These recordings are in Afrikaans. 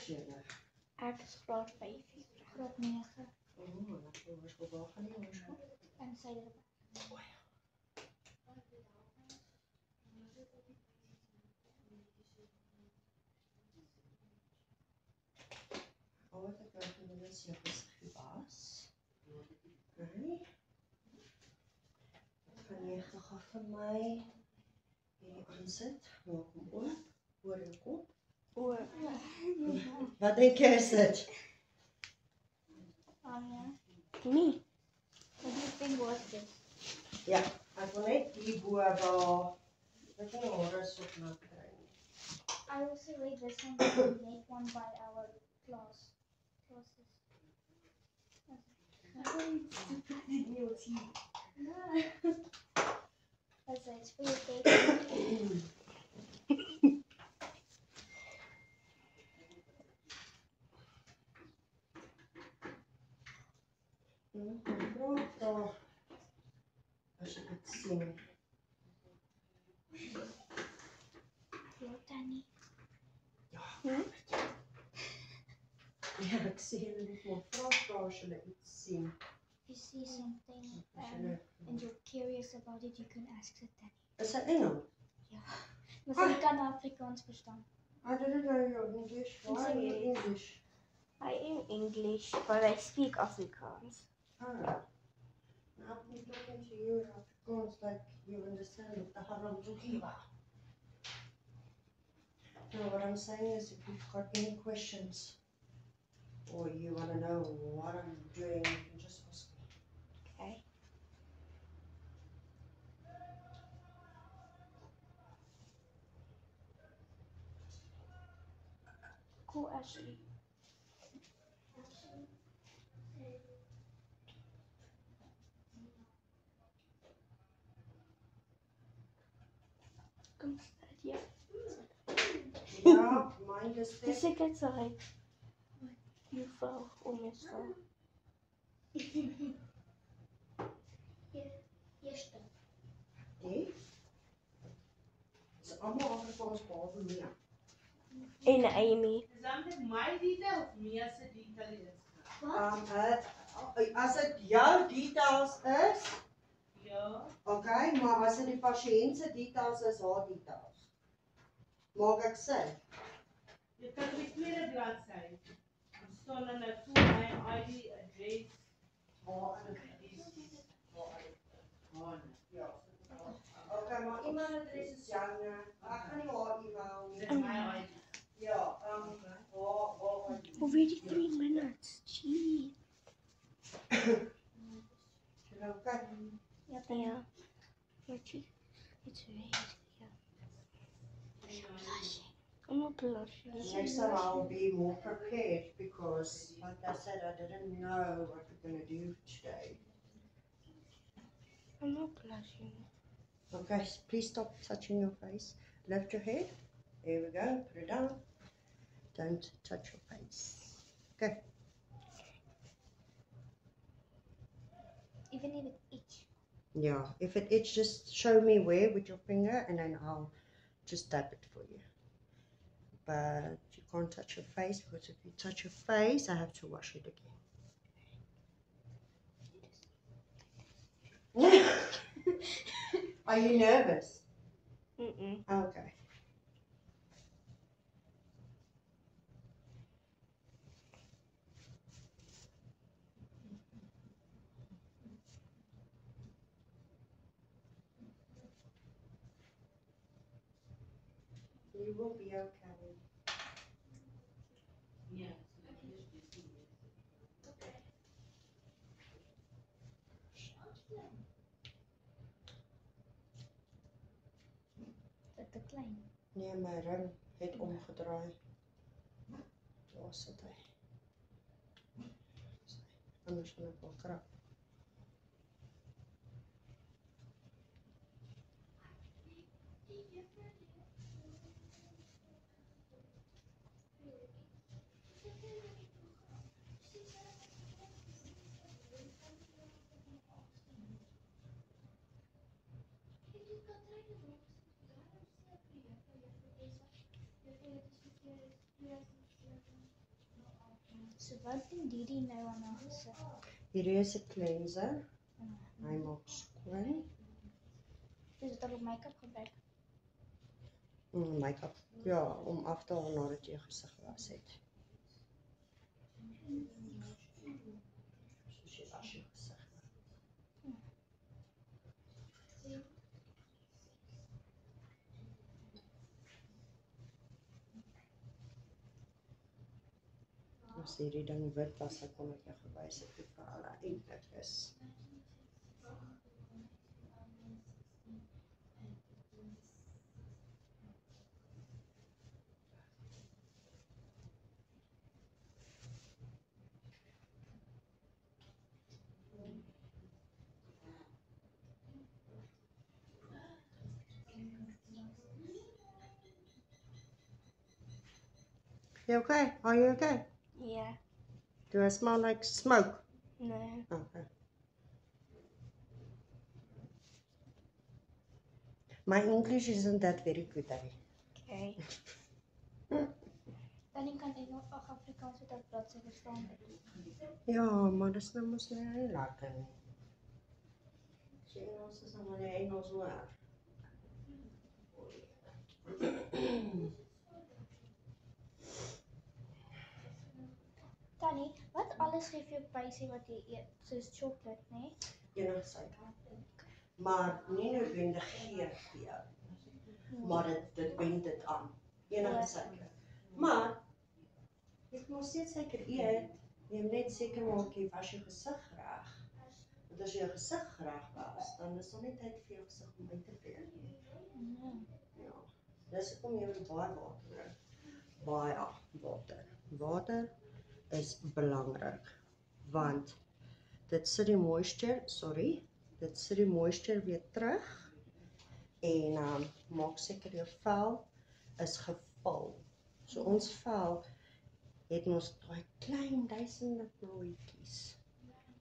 Ek is graad 5. Graad 9. En Suiderberg. Wat ek nou vir julle sê gesê was. Okay. Ek gaan jy gou vir my hierdie insit. Maak hom oop. Oor jou kop. Wat dink jy is dit? Me. What do you think was this? Ja, ek wil net die bo daar wat jy hoor so knap kry. I also read this one, we made one by our classes. That's it, it's for your paper. Pronto. As jy dit sien. Hello, Danny. Ja, ek sien hulle net maar vra as hulle iets sien. If you see something and you're curious about it, you can ask the Danny. Is dit Engels? Maar jy kan Afrikaans verstaan. I didn't know your English. Why are you English? I am English, but I speak Afrikaans. Oh. Now I'm talking to you in Afrikaans like you understand what the hell I'm talking about. No, what I'm saying is if you've got any questions or you want to know what I'm doing, you can just ask me. Okay. Cool, Ashley. Kom sit hier. Ja, mind is Dis ek net sê. Juffrou Omesval. Eerste. Nee. It's allemaal Afrikaans behalve Mia. En Amy. Is dat met my detail of Mia se detail is? As dit jou details is, Ja. okay, maar as dit die pasiënt se details is, haar details. Maak ek sin? Jy kan op die tweede bladsy. Daar staan dan 'n full name, ID, address. Ja. Okay, maar e-mailadres is joune. Ek gaan nie haar e-mail nie. Dis my ID. Ja, Already 3 minutes. Gee. okay. Yeah. It's red. Yeah. I'm not blushing. Next time I'll be more prepared because, like I said, I didn't know what we're going to do today. I'm not blushing. Okay, please stop touching your face. Lift your head. There we go. Put it down. Don't touch your face. Okay. Even if it itch. Yeah, if it itches, just show me where with your finger and then I'll just tap it for you. But you can't touch your face because if you touch your face, I have to wash it again. Are you nervous? Mm-mm. Okay. You will be okay. Ja. Is dit te klein? Nee, my ring het omgedraai. Daar sit hy. Anders gaan ek wel krap. So wat doen Didi nou aan haar gesig? Hierdie is 'n cleanser. Hy maak skoon. Dis dit al op make-up gebruik. Make-up. Ja, om af te haal nadat jy jou gesig gewas het. Soos jy was jou gesig. As hierdie ding wit was, dan kon ek jou gewys het hoe vir hulle eintlik is. You okay? Are you okay? Yeah. Do I smell like smoke? No. Okay. My English isn't that very good, Abby. Okay. Dan kan Engels of Afrikaans met dat blad se verstaan. Ja, maar dis nou mos nie lekker nie. Sy Engels is nou maar nie Engels hoor. Tannie, wat alles geef jou prysie wat jy eet? Soos chocolate, né? Enige suiker. Maar nie noodwendig gee vir jou. Maar dit wend dit aan. Enige suiker. Maar jy moet steeds suiker eet. Jy moet net seker maak jy was jou gesig reg. Want as jy jou gesig reg was, dan is daar nie tyd vir jou gesig om uit te breek nie. Ja. Dis hoekom jy moet baie water drink. Baie water. Water is belangrik want dit sit die moisture weer terug en maak seker jou vel is gevul. So ons vel het ons daai klein duisende plooitjies.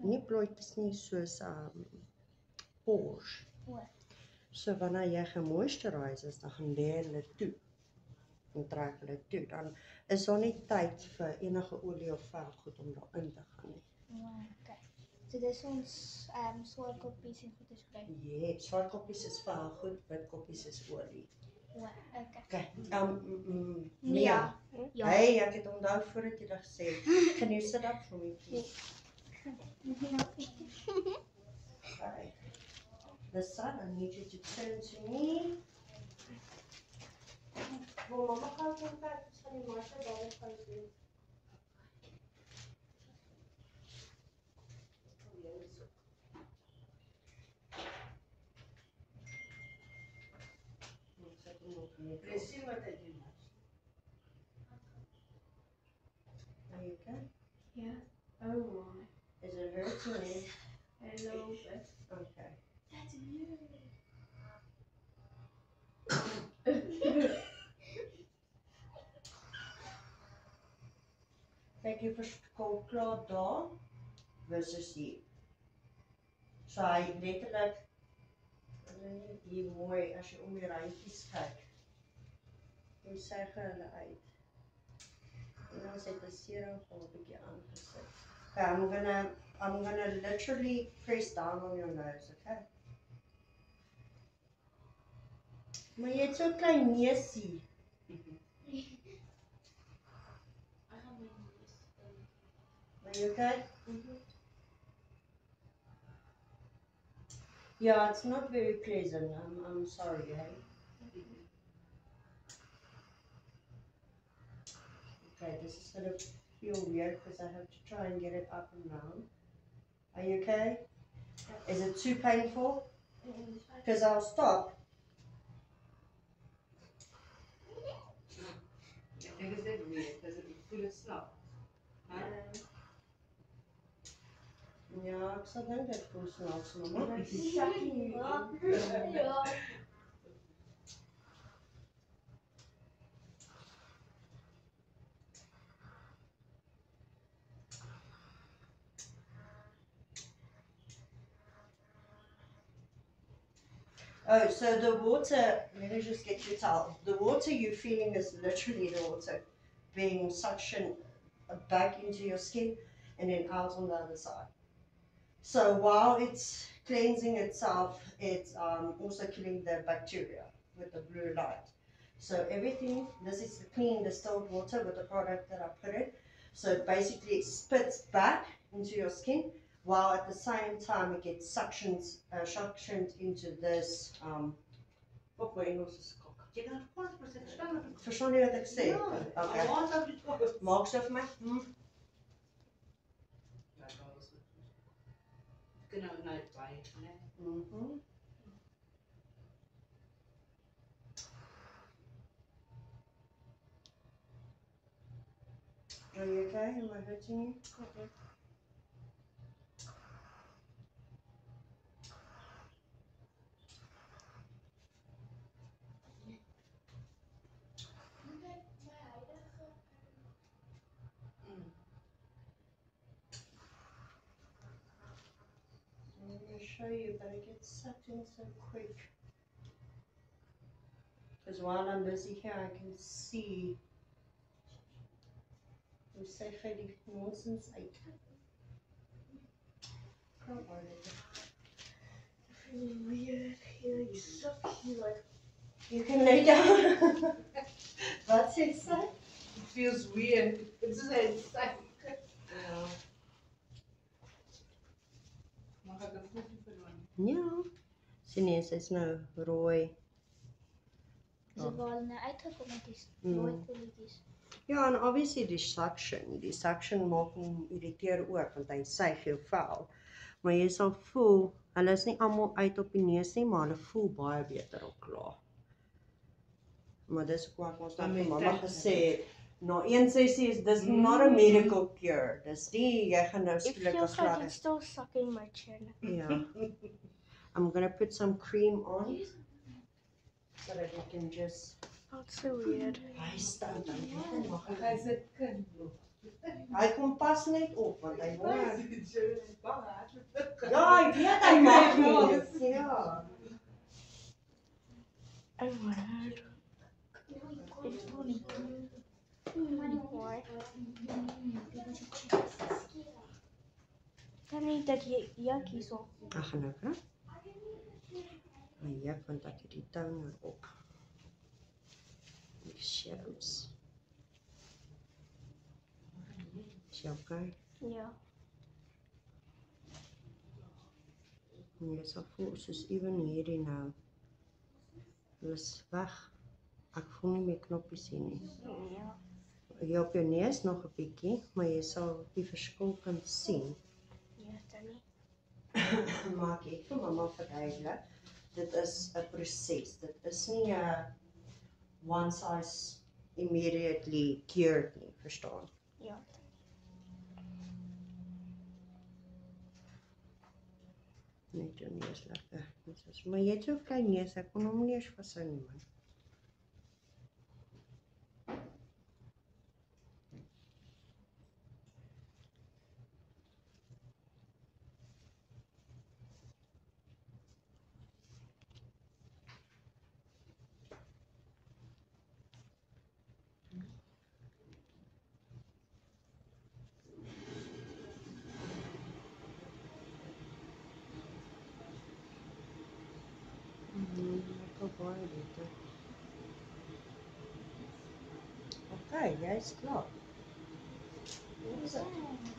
Nie plooitjies nie soos pores. So wanneer jy gemoisturize is, dan gaan lê hulle toe. En trek hulle toe, dan is daar nie tyd vir enige olie of vel goed om daarin te gaan nie. Okay. So dis ons swart koppies en goeie skryf. Ja, swart koppies is vel goed, wit koppies is olie. Okay. Okay, Mia. Ja. Hey, ek het onthou voordat jy dit gesê het. Can you sit up for me, please? Okay. Lisa, I need you to turn to me. Well, mama can't come back. It's funny, Marsha, daughter comes in. Let's see what I do now. Are you okay? Yeah. Oh my. Is it hurting? A little bit. Okay. That's you. Kyk jy verskil klaar daar versus hier. So hy letterlik hier mooi as jy om die randjies kyk. Hoe seg hulle uit. En dan sit die serum vir 'n bietjie aangesit. Okay, I'm gonna literally press down on your nose, okay? Maar jy het so klein neusie. Are you okay? Yeah, it's not very pleasant. I'm sorry, hey? Okay, this is gonna feel weird because I have to try and get it up and down. Are you okay? Is it too painful? Because I'll stop. Ek dink dit is weird, because it voel het slap. Ja, ek sal dink dit voel snaaks, mama. Ja. Oh, so the water, let me just get you a towel. The water you're feeling is literally the water being suctioned back into your skin and then out on the other side. So while it's cleansing itself, it's also killing the bacteria with the blue light. So everything, this is the clean distilled water with the product that I put in. So it basically spits back into your skin, while at the same time it gets suctioned into this. Wat my Engels is kak. Jy kan Afrikaans verstaan wat ek verstaan nie wat ek sê. Okay. Maak so vir my. Genau, nein, bei, ne? Mhm. Are you okay? Am I hurting you? I'm going to show you, but it gets sucked in so quick. Because while I'm busy here, I can see. We say Freddy nonsense. Can't worry. Really weird. You're so cute. Like, You can lay down. What's it say? It feels weird. It's just like. Yeah. Mag ek 'n foto verloon? Ja. Sien jy, sy's nou rooi. Ze willen uitgekomen met die Mm. rooi kolletjies. Ja, en obviously die suction maak hom irriteer ook, want hy suig jou vel. Maar jy sal voel, hulle is nie almal uit op die neus nie, maar hulle voel baie beter al klaar. Maar dis ook wat ons dan vir mamma gesê het. Na 1 sessie is dis not a medical cure. Dis nie, jy gaan nou it skielik feels like glad. it's still sucking my chin. Yeah. I'm gonna put some cream on so that you can just. Oh, it's so weird. Hy staan dan net nog. Hy se kind. Hy kom pas net op want hy wou. Hy is bang. Ja, ek weet hy mag nie. Ja. I'm weird. It's funny. Why? Dan niet dat je jakkies op. Ag gelukkig. Ja, want ek het die toner op. Die shadows. Is jy okay? Ja. En jy sal voel soos even hierdie nou. Hulle is weg. Ek voel nie meer knoppies hier nie. Ja. Jy op jou neus nog 'n bietjie, maar jy sal die verskil kan sien. Ja, dan niet. Maar ek het vir mamma verduidelik, dit is 'n proses. Dit is nie 'n one size immediately cured nie, verstaan? Ja. Net jou neus lekker. Maar jy het so 'n klein neus, ek kon hom nie eens vashou nie, man. Lekker baie beter. Okay, jy's klaar. Wat is dit?